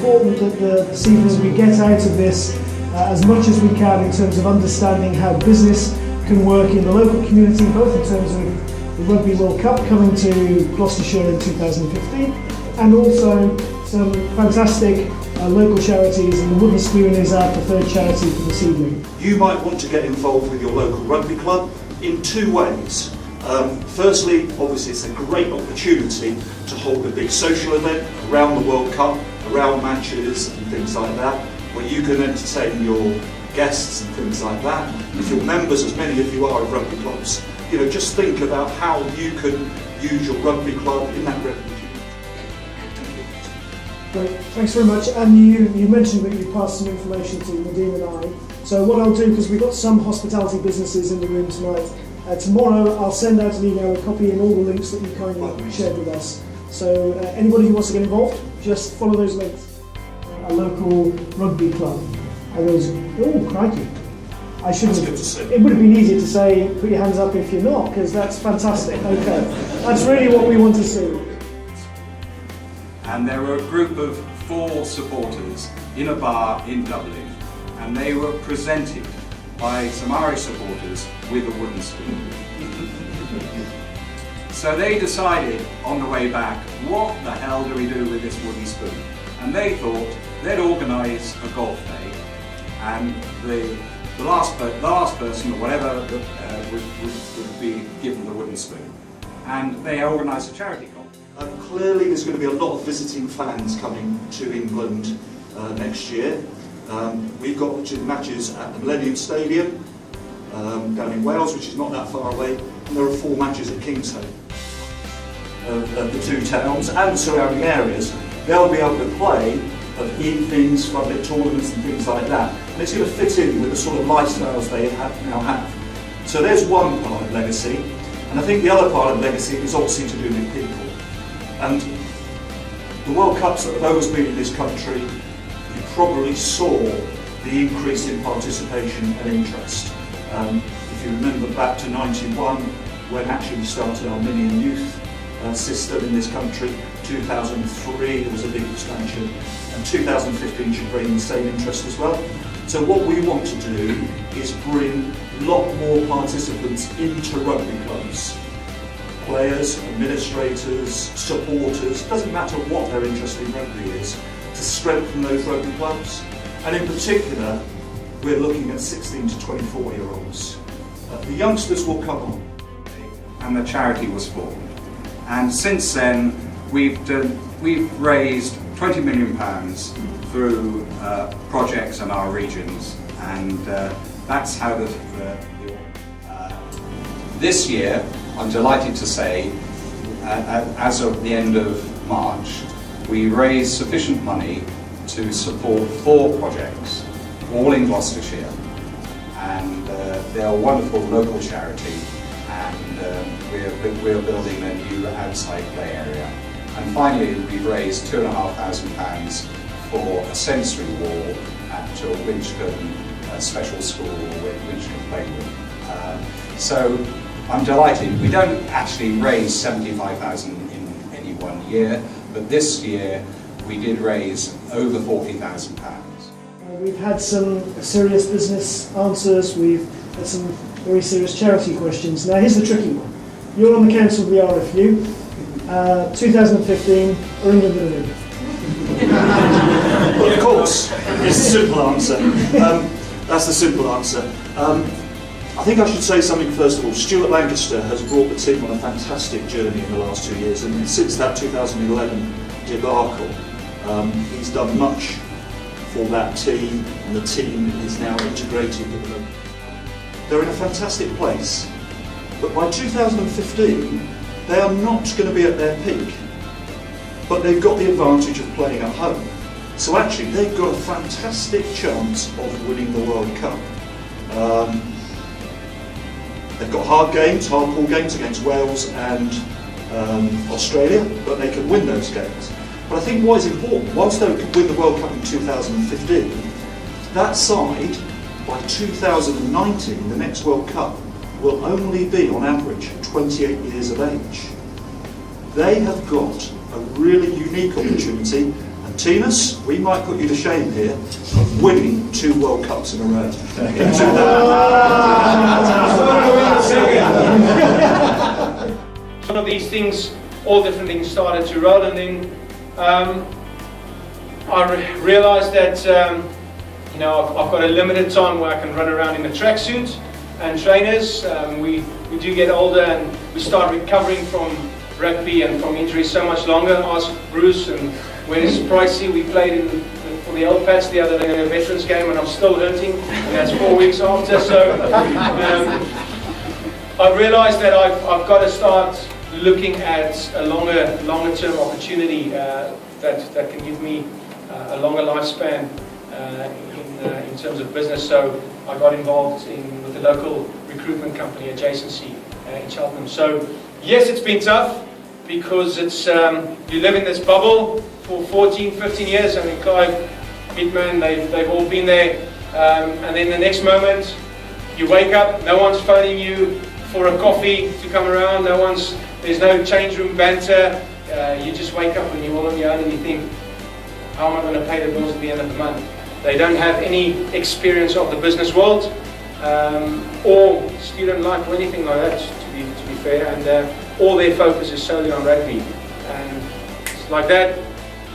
important that this evening we get out of this as much as we can in terms of understanding how business can work in the local community, both in terms of the Rugby World Cup coming to Gloucestershire in 2015, and also some fantastic local charities, and the Wooden Spoon is our preferred charity for this evening. You might want to get involved with your local rugby club in two ways. Firstly, obviously it's a great opportunity to hold a big social event around the World Cup, around matches and things like that, where you can entertain your guests and things like that. If you're members, as many of you are, of rugby clubs, you know, just think about how you can use your rugby club in that revenue. Great, thanks very much. And you mentioned that you passed some information to Nadine and I. So what I'll do, because we've got some hospitality businesses in the room tonight, tomorrow I'll send out an email with copying all the links that you kindly shared with us. So anybody who wants to get involved, just follow those links. A local rugby club. And those, oh crikey. I should have, it would have been easier to say, put your hands up if you're not, because that's fantastic. Okay, that's really what we want to see. And there were a group of 4 supporters in a bar in Dublin, and they were presented by some Irish supporters with a wooden spoon. So they decided on the way back, what the hell do we do with this wooden spoon? And they thought they'd organise a golf day, and the last person or whatever would be given the wooden spoon. And they organised a charity golf. Clearly there's going to be a lot of visiting fans coming to England next year. We've got matches at the Millennium Stadium down in Wales, which is not that far away, and there are 4 matches at Kingshead of the 2 towns and the surrounding areas. They'll be able to play of evenings, public tournaments and things like that, and it's going to fit in with the sort of lifestyles they now have. So there's one part of legacy, and I think the other part of legacy is obviously to do with people. And the World Cups that have always been in this country, you probably saw the increase in participation and interest. If you remember back to 91, when actually we started our mini and youth system in this country, 2003 there was a big expansion, and 2015 should bring the same interest as well. So what we want to do is bring a lot more participants into rugby clubs. Players, administrators, supporters, doesn't matter what their interest in rugby is, to strengthen those rugby clubs. And in particular, we're looking at 16 to 24-year-olds. The youngsters will come on. And the charity was formed. And since then, we've raised £20 million through projects in our regions, and that's how this year, I'm delighted to say, as of the end of March, we raised sufficient money to support 4 projects, all in Gloucestershire, and they're a wonderful local charity, and we're building a new outside play area. And finally, we've raised £2,500 for a sensory wall at Winchcombe Special School, Winchcombe Playroom. So I'm delighted. We don't actually raise 75,000 in any one year, but this year we did raise over £40,000. We've had some serious business answers, we've had some very serious charity questions. Now here's the tricky one. You're on the council of the RFU, 2015, are England going to win? Well, of course, it's the simple answer. That's the simple answer. I think I should say something first of all. Stuart Lancaster has brought the team on a fantastic journey in the last 2 years, and since that 2011 debacle, he's done much for that team, and the team is now integrated with them. They're in a fantastic place, but by 2015 they are not going to be at their peak, but they've got the advantage of playing at home. So actually they've got a fantastic chance of winning the World Cup. They've got hard-pull games against Wales and Australia, but they can win those games. But I think what is important, whilst they could win the World Cup in 2015, that side, by 2019, the next World Cup, will only be, on average, 28 years of age. They have got a really unique opportunity, and Thinus, we might put you to shame here, winning 2 World Cups in a row. One of these things, all different things started to roll, and then I realised that you know, I've got a limited time where I can run around in a tracksuit and trainers. We do get older and we start recovering from rugby and from injuries so much longer. Ask Bruce, and when it's pricey, we played for the old Pats the other day in a veterans game, and I'm still hurting, and that's 4 weeks after. So I've realised that I've got to start looking at a longer term opportunity that can give me a longer lifespan in terms of business. So I got involved with the local recruitment company Adjacency in Cheltenham. So yes, it's been tough because it's you live in this bubble for 14, 15 years. I mean, Clive, Hitman, they've all been there, and then the next moment you wake up, no one's phoning you for a coffee to come around, there's no change room banter, you just wake up and you're all on your own and you think, how am I going to pay the bills at the end of the month? They don't have any experience of the business world or student life or anything like that, to be fair, and all their focus is solely on rugby. And it's like that,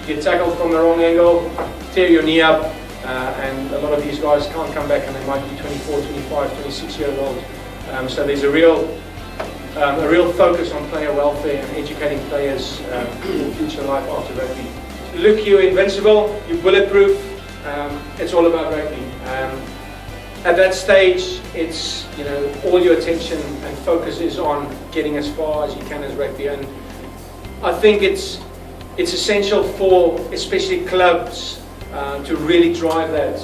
you get tackled from the wrong angle, tear your knee up, and a lot of these guys can't come back, and they might be 24, 25, 26 years old. So there's a real focus on player welfare and educating players for future life after rugby. Look, you're invincible, you're bulletproof. It's all about rugby. At that stage, it's, you know, all your attention and focus is on getting as far as you can as rugby, and I think it's essential for especially clubs to really drive that,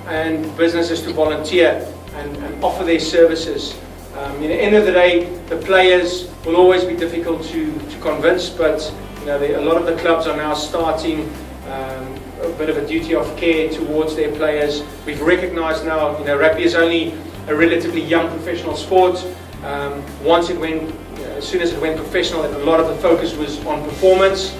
and businesses to volunteer and offer their services. At the end of the day, the players will always be difficult to convince, but you know, a lot of the clubs are now starting a bit of a duty of care towards their players. We've recognised now, you know, rugby is only a relatively young professional sport. Once it went, as soon as it went professional, a lot of the focus was on performance.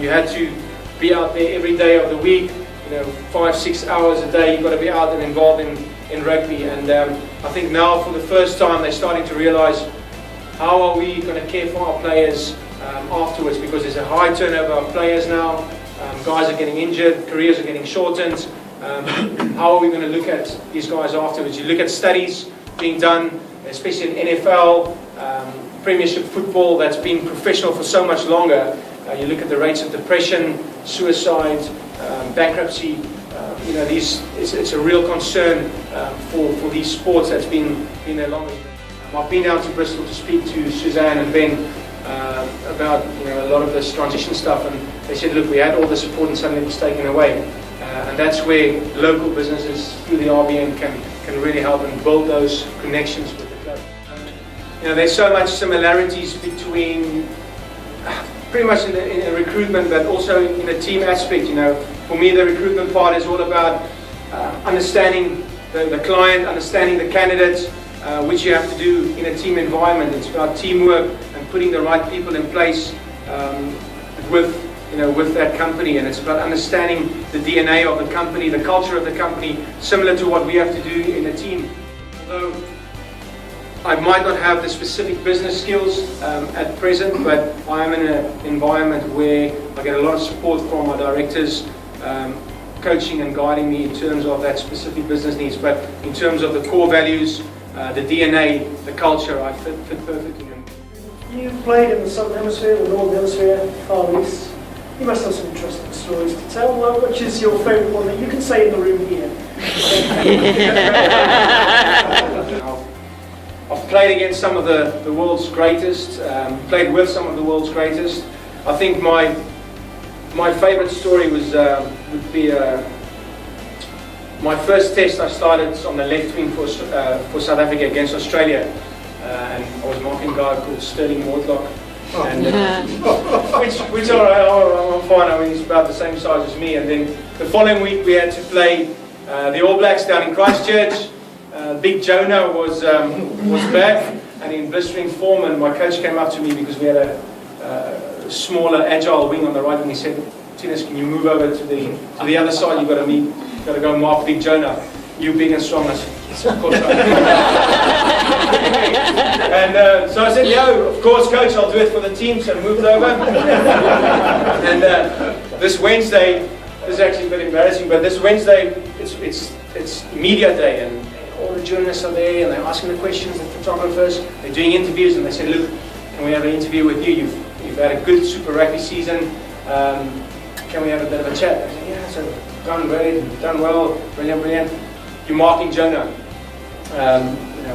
You had to be out there every day of the week, you know, 5-6 hours a day. You've got to be out and involved in rugby. And I think now, for the first time, they're starting to realise how are we going to care for our players afterwards, because there's a high turnover of players now. Guys are getting injured, careers are getting shortened. How are we going to look at these guys afterwards? You look at studies being done, especially in NFL, Premiership football that's been professional for so much longer. You look at the rates of depression, suicide, bankruptcy. You know, it's a real concern for these sports that's been there longer. I've been down to Bristol to speak to Suzanne and Ben about, you know, a lot of this transition stuff, and they said, look, we had all the support and suddenly it was taken away, and that's where local businesses through the RBN can really help and build those connections with the club. You know, there's so much similarities between pretty much in a recruitment, but also in a team aspect. You know, for me, the recruitment part is all about understanding the client, understanding the candidates, which you have to do in a team environment. It's about teamwork and putting the right people in place with that company, and it's about understanding the DNA of the company, the culture of the company, similar to what we have to do in a team. Although I might not have the specific business skills at present, but I am in an environment where I get a lot of support from my directors, coaching and guiding me in terms of that specific business needs. But in terms of the core values, the DNA, the culture, I fit perfectly in. You've played in the Southern Hemisphere, the Northern Hemisphere, Far East. You must have some interesting stories to tell. Well, which is your favourite one that you can say in the room here? I've played against some of the world's greatest, played with some of the world's greatest. I think my favourite story would be my first test. I started on the left wing for South Africa against Australia, and I was marking a guy called Sterling Mortlock. And, which all right, I'm fine. I mean, he's about the same size as me. And then the following week we had to play the All Blacks down in Christchurch. Big Jonah was back and in blistering form, and my coach came up to me because we had a smaller, agile wing on the right, and he said, Thinus, can you move over to the other side? You've got to meet, got to go and mark Big Jonah. You big and strong. I said, yes, of course I am. And so I said, yeah, of course, coach, I'll do it for the team. So I moved over. And this Wednesday, this is actually a bit embarrassing, but this Wednesday, it's media day, and all the journalists are there, and they're asking the questions, the photographers, they're doing interviews, and they say, look, can we have an interview with you? You've had a good Super Rugby season. Can we have a bit of a chat? I said, yeah, so done great, done well, brilliant, brilliant. You're marking Jonah.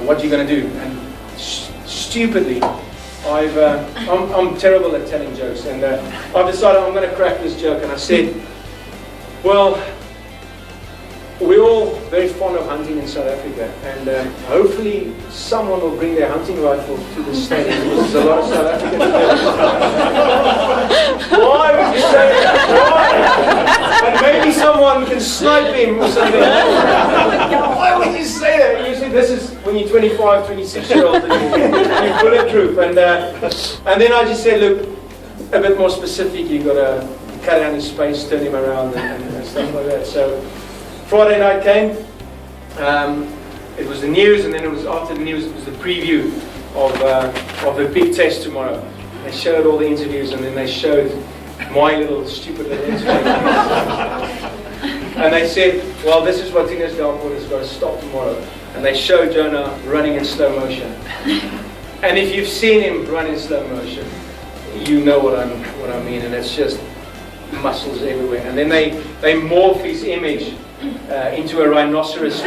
What are you going to do? And stupidly, I'm terrible at telling jokes, and I've decided I'm going to crack this joke. And I said, well, we're all very fond of hunting in South Africa, and hopefully someone will bring their hunting rifle to the stadium, because there's a lot of South Africans there. Why would you say that? Why? And maybe someone can snipe him or something. Why would you say that? Usually this is when you're 25, 26-year-olds and you're bulletproof. And then I just said, look, a bit more specific, you've got to cut down his space, turn him around and stuff like that. So Friday night came, it was the news, and then it was after the news, it was the preview of the big test tomorrow. They showed all the interviews, and then they showed my little stupid little interview. And they said, well, this is what Thinus Delport has got to stop tomorrow. And they showed Jonah running in slow motion. And if you've seen him run in slow motion, you know what I mean, and it's just muscles everywhere. And then they morph his image into a rhinoceros.